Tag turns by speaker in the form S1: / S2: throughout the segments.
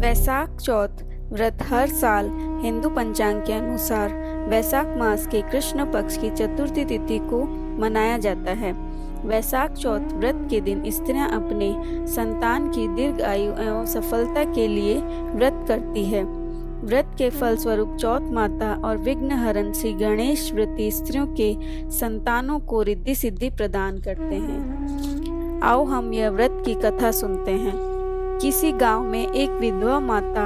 S1: वैशाख चौथ व्रत हर साल हिंदू पंचांग के अनुसार वैशाख मास के कृष्ण पक्ष की चतुर्थी तिथि को मनाया जाता है। वैशाख चौथ व्रत के दिन स्त्रियां अपने संतान की दीर्घ आयु एवं सफलता के लिए व्रत करती है। व्रत के फलस्वरूप चौथ माता और विघ्नहरण श्री गणेश व्रती स्त्रियों के संतानों को रिद्धि सिद्धि प्रदान करते हैं। आओ हम यह व्रत की कथा सुनते हैं। किसी गांव में एक विधवा माता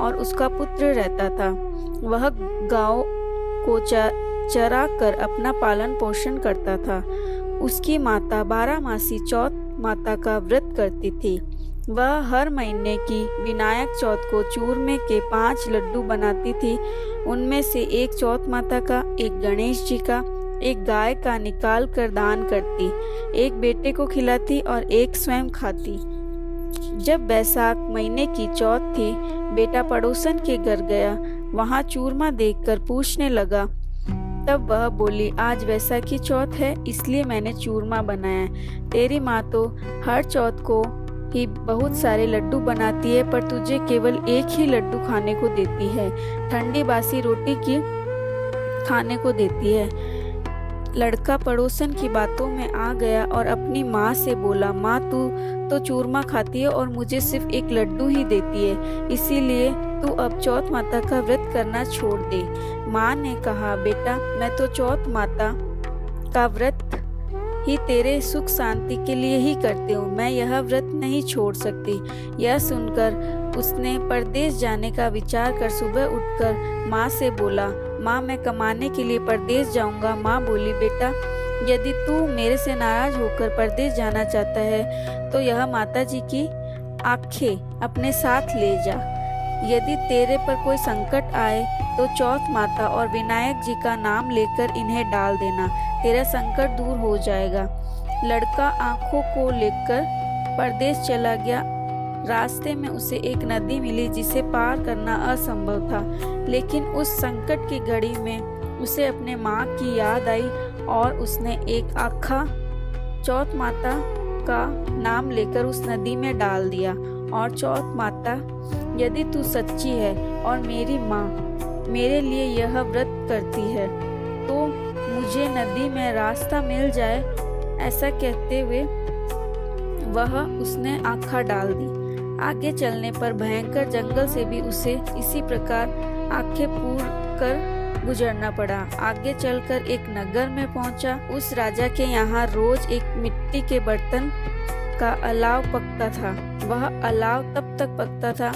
S1: और उसका पुत्र रहता था। वह गांव को चरा कर अपना पालन पोषण करता था। उसकी माता 12 मासी चौथ माता का व्रत करती थी। वह हर महीने की विनायक चौथ को चूरमे के 5 लड्डू बनाती थी। उनमें से एक चौथ माता का, एक गणेश जी का, एक गाय का निकाल कर दान करती, एक बेटे को खिलाती और एक स्वयं खाती। जब वैशाख महीने की चौथ थी, बेटा पड़ोसन के घर गया। वहां चूरमा देखकर पूछने लगा। तब वह बोली, आज वैशाखी चौथ है इसलिए मैंने चूरमा बनाया। तेरी माँ तो हर चौथ को ही बहुत सारे लड्डू बनाती है, पर तुझे केवल एक ही लड्डू खाने को देती है, ठंडी बासी रोटी की खाने को देती है। लड़का पड़ोसन की बातों में आ गया और अपनी माँ से बोला, माँ तू तो चूरमा खाती है और मुझे सिर्फ एक लड्डू ही देती है, इसीलिए तू अब चौथ माता का व्रत करना छोड़ दे। माँ ने कहा, बेटा मैं तो चौथ माता का व्रत ही तेरे सुख शांति के लिए ही करती हूँ, मैं यह व्रत नहीं छोड़ सकती। यह सुनकर उसने परदेश जाने का विचार कर सुबह उठकर माँ से बोला, माँ मैं कमाने के लिए परदेश जाऊंगा। माँ बोली, बेटा यदि तू मेरे से नाराज होकर परदेश जाना चाहता है तो यह माता जी की आंखें अपने साथ ले जा। यदि तेरे पर कोई संकट आए तो चौथ माता और विनायक जी का नाम लेकर इन्हें डाल देना, तेरा संकट दूर हो जाएगा। लड़का आंखों को लेकर परदेश चला गया। रास्ते में उसे एक नदी मिली जिसे पार करना असंभव था, लेकिन उस संकट की घड़ी में उसे अपने माँ की याद आई और उसने एक आखा चौथ माता का नाम लेकर उस नदी में डाल दिया। और चौथ माता, यदि तू सच्ची है और मेरी माँ मेरे लिए यह व्रत करती है तो मुझे नदी में रास्ता मिल जाए। ऐसा कहते हुए वह उसने आँखा डाल दी। आगे चलने पर भयंकर जंगल से भी उसे इसी प्रकार आंखें पूर कर गुजरना पड़ा। आगे चलकर एक नगर में पहुंचा। उस राजा के यहाँ रोज एक मिट्टी के बर्तन का अलाव पकता था। वह अलाव तब तक पकता था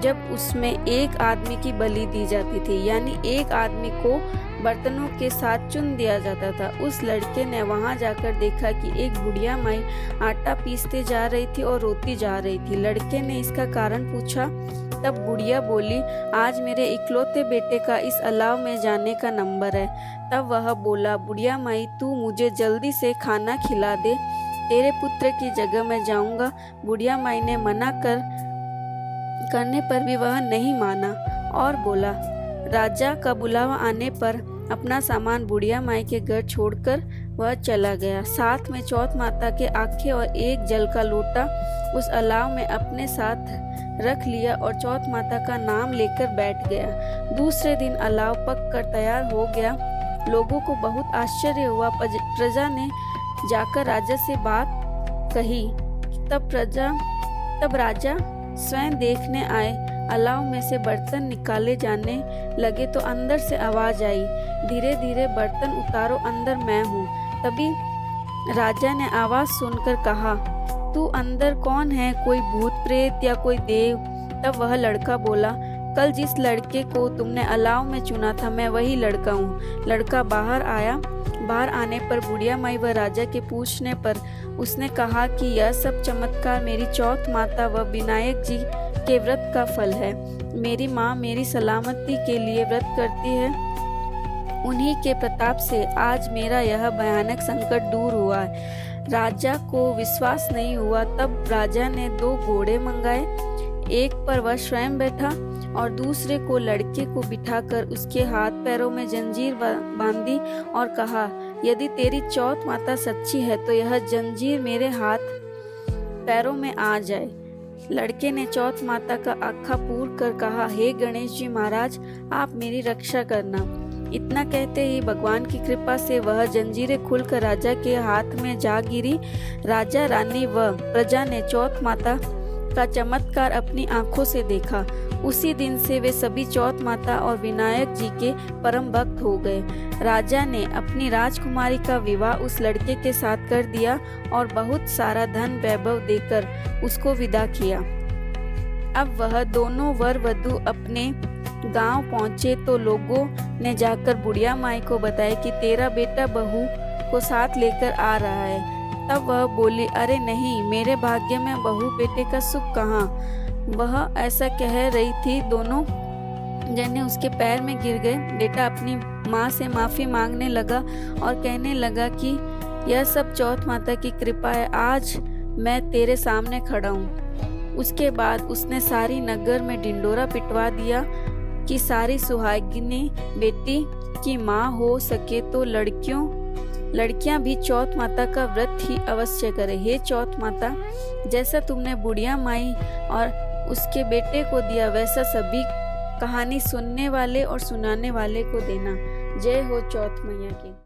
S1: जब उसमें एक आदमी की बलि दी जाती थी, यानी एक आदमी को बर्तनों के साथ चुन दिया जाता था। उस लड़के ने वहां जाकर देखा कि एक बुढ़िया माई आटा पीसते जा रही थी और रोती जा रही थी। लड़के ने इसका कारण पूछा। तब बुढ़िया बोली, आज मेरे इकलौते बेटे का इस अलाव में जाने का नंबर है। तब वह बोला, बुढ़िया माई तू मुझे जल्दी से खाना खिला दे, तेरे पुत्र की जगह मैं जाऊंगा। बुढ़िया माई ने मना करने पर भी वह नहीं माना और बोला। राजा का बुलावा आने पर अपना सामान बुढ़िया माई के घर छोड़कर वह चला गया। साथ में चौथ माता के आंखें और एक जल का लोटा उस अलाव में अपने साथ रख लिया और चौथ माता का नाम लेकर बैठ गया। दूसरे दिन अलाव पक कर तैयार हो गया। लोगों को बहुत आश्चर्य हुआ। प्रजा ने जाकर राजा से बात कही। तब राजा स्वयं देखने आए। अलाव में से बर्तन निकाले जाने लगे तो अंदर से आवाज आई, धीरे धीरे बर्तन उतारो, अंदर मैं हूँ। तभी राजा ने आवाज सुनकर कहा, तू अंदर कौन है, कोई भूत प्रेत या कोई देव? तब वह लड़का बोला, कल जिस लड़के को तुमने अलाव में चुना था मैं वही लड़का हूँ। लड़का बाहर आया। बाहर आने पर बुढ़िया माई व राजा के पूछने पर उसने कहा कि यह सब चमत्कार मेरी चौथ माता व विनायक जी के व्रत का फल है। मेरी माँ मेरी सलामती के लिए व्रत करती है। उन्हीं के प्रताप से आज मेरा यह भयानक संकट दूर हुआ है। राजा को विश्वास नहीं हुआ। तब राजा ने 2 घोड़े मंगाए। एक पर वह स्वयं बैठा और दूसरे को लड़के को बिठाकर उसके हाथ पैरों में जंजीर बांधी और कहा, यदि तेरी चौथ माता सच्ची है तो यह जंजीर मेरे हाथ पैरों में आ जाए। लड़के ने चौथ माता का आखा पूर कर कहा, हे गणेश जी महाराज, आप मेरी रक्षा करना। इतना कहते ही भगवान की कृपा से वह जंजीरें खुलकर राजा के हाथ में जा गिरी। राजा, रानी व प्रजा ने चौथ माता का चमत्कार अपनी आंखों से देखा। उसी दिन से वे सभी चौथ माता और विनायक जी के परम भक्त हो गए। राजा ने अपनी राजकुमारी का विवाह उस लड़के के साथ कर दिया और बहुत सारा धन वैभव देकर उसको विदा किया। अब वह दोनों वर वधू अपने गांव पहुंचे तो लोगों ने जाकर बुढ़िया माई को बताया कि तेरा बेटा बहू को साथ लेकर आ रहा है। तब वह बोली, अरे नहीं, मेरे भाग्य में बहू बेटे का सुख कहाँ। वह ऐसा कह रही थी, दोनों जने उसके पैर में गिर गए। बेटा अपनी माँ से माफी मांगने लगा और कहने लगा कि यह सब चौथ माता की कृपा है, आज मैं तेरे सामने खड़ा हूँ। उसके बाद उसने सारी नगर में ढिंडोरा पिटवा दिया कि सारी सुहागिनी बेटी की माँ हो सके तो लड़कियां भी चौथ माता का व्रत ही अवश्य करें। हे चौथ माता, जैसा तुमने बुढ़िया माई और उसके बेटे को दिया, वैसा सभी कहानी सुनने वाले और सुनाने वाले को देना। जय हो चौथ मैया की।